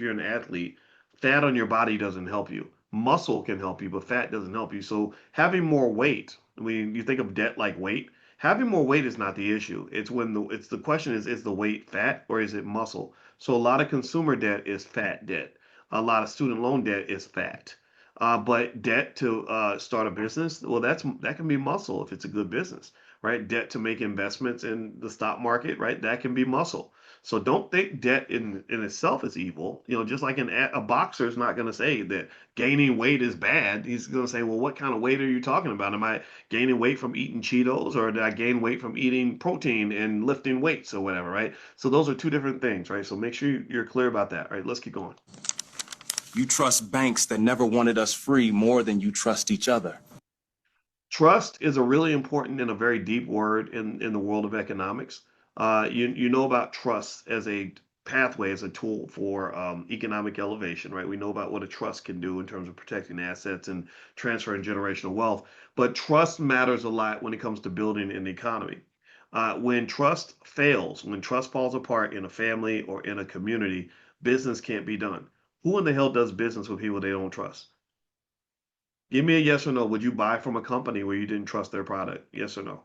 if you're an athlete, fat on your body doesn't help you. Muscle can help you, but fat doesn't help you. So having more weight, when you think of debt like weight, having more weight is not the issue. It's the question is the weight fat or is it muscle? So a lot of consumer debt is fat debt. A lot of student loan debt is fat. But debt to start a business, well, that can be muscle if it's a good business, right? Debt to make investments in the stock market, right? That can be muscle. So don't think debt in itself is evil. Just like a boxer is not going to say that gaining weight is bad. He's going to say, well, what kind of weight are you talking about? Am I gaining weight from eating Cheetos, or did I gain weight from eating protein and lifting weights or whatever, right? So those are two different things, right? So make sure you're clear about that, right? Let's keep going. You trust banks that never wanted us free more than you trust each other. Trust is a really important and a very deep word in the world of economics. You know about trust as a pathway, as a tool for economic elevation, right? We know about what a trust can do in terms of protecting assets and transferring generational wealth. But trust matters a lot when it comes to building an economy. When trust fails, when trust falls apart in a family or in a community, business can't be done. Who in the hell does business with people they don't trust? Give me a yes or no. Would you buy from a company where you didn't trust their product? Yes or no?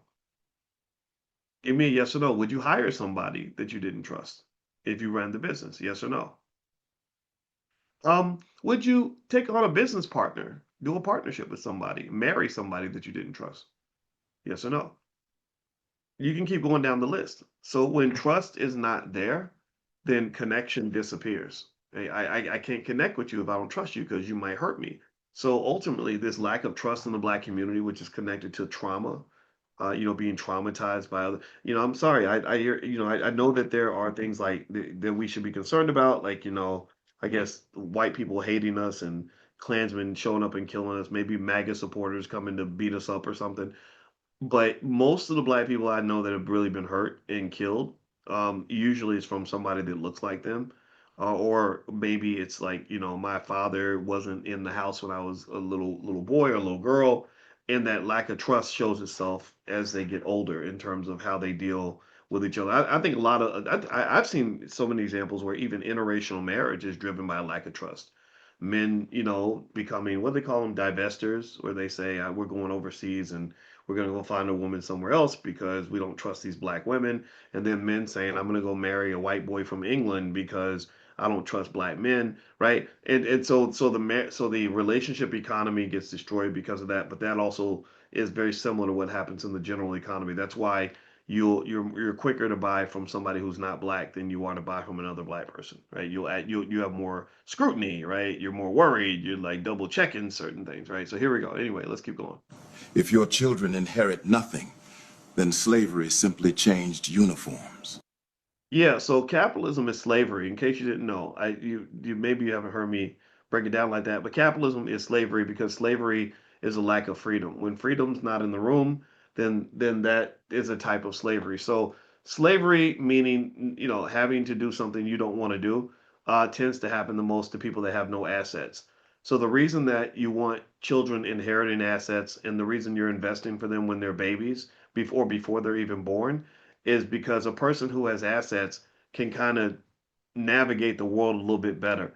Give me a yes or no. Would you hire somebody that you didn't trust if you ran the business? Yes or no? Would you take on a business partner, do a partnership with somebody, marry somebody that you didn't trust? Yes or no? You can keep going down the list. So when trust is not there, then connection disappears. I can't connect with you if I don't trust you because you might hurt me. So ultimately, this lack of trust in the Black community, which is connected to trauma, being traumatized by other, I'm sorry, I hear, I know that there are things like that we should be concerned about, like, I guess white people hating us and Klansmen showing up and killing us, maybe MAGA supporters coming to beat us up or something. But most of the Black people I know that have really been hurt and killed, usually it's from somebody that looks like them. Or maybe it's like, my father wasn't in the house when I was a little boy or a little girl, and that lack of trust shows itself as they get older in terms of how they deal with each other. I think a lot of I've seen so many examples where even interracial marriage is driven by a lack of trust. Men, becoming what they call them, divestors, where they say we're going overseas and we're going to go find a woman somewhere else because we don't trust these Black women. And then men saying, I'm going to go marry a white boy from England because I don't trust Black men, right? And so the relationship economy gets destroyed because of that. But that also is very similar to what happens in the general economy. That's why you're quicker to buy from somebody who's not Black than you are to buy from another Black person, right? You have more scrutiny, right? You're more worried. You're like double checking certain things, right? So here we go. Anyway, let's keep going. If your children inherit nothing, then slavery simply changed uniforms. Yeah, so capitalism is slavery. In case you didn't know, you maybe you haven't heard me break it down like that, but capitalism is slavery because slavery is a lack of freedom. When freedom's not in the room, then that is a type of slavery. So slavery meaning, having to do something you don't want to do, tends to happen the most to people that have no assets. So the reason that you want children inheriting assets and the reason you're investing for them when they're babies before they're even born is because a person who has assets can kind of navigate the world a little bit better.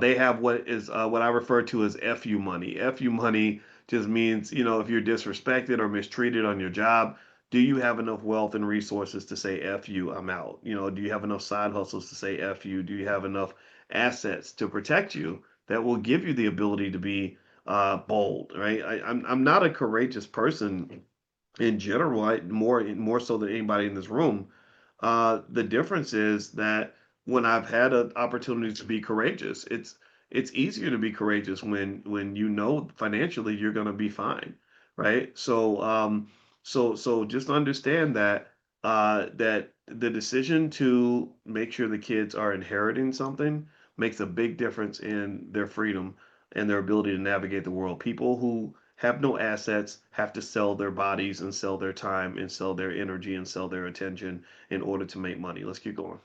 They have what I refer to as FU money. FU money just means, if you're disrespected or mistreated on your job, do you have enough wealth and resources to say F you, I'm out? Do you have enough side hustles to say F you? Do you have enough assets to protect you that will give you the ability to be bold, right? I'm not a courageous person in general, more so than anybody in this room. The difference is that when I've had an opportunity to be courageous, it's easier to be courageous when financially you're going to be fine, right? So just understand that the decision to make sure the kids are inheriting something makes a big difference in their freedom and their ability to navigate the world. People who have no assets have to sell their bodies and sell their time and sell their energy and sell their attention in order to make money. Let's keep going.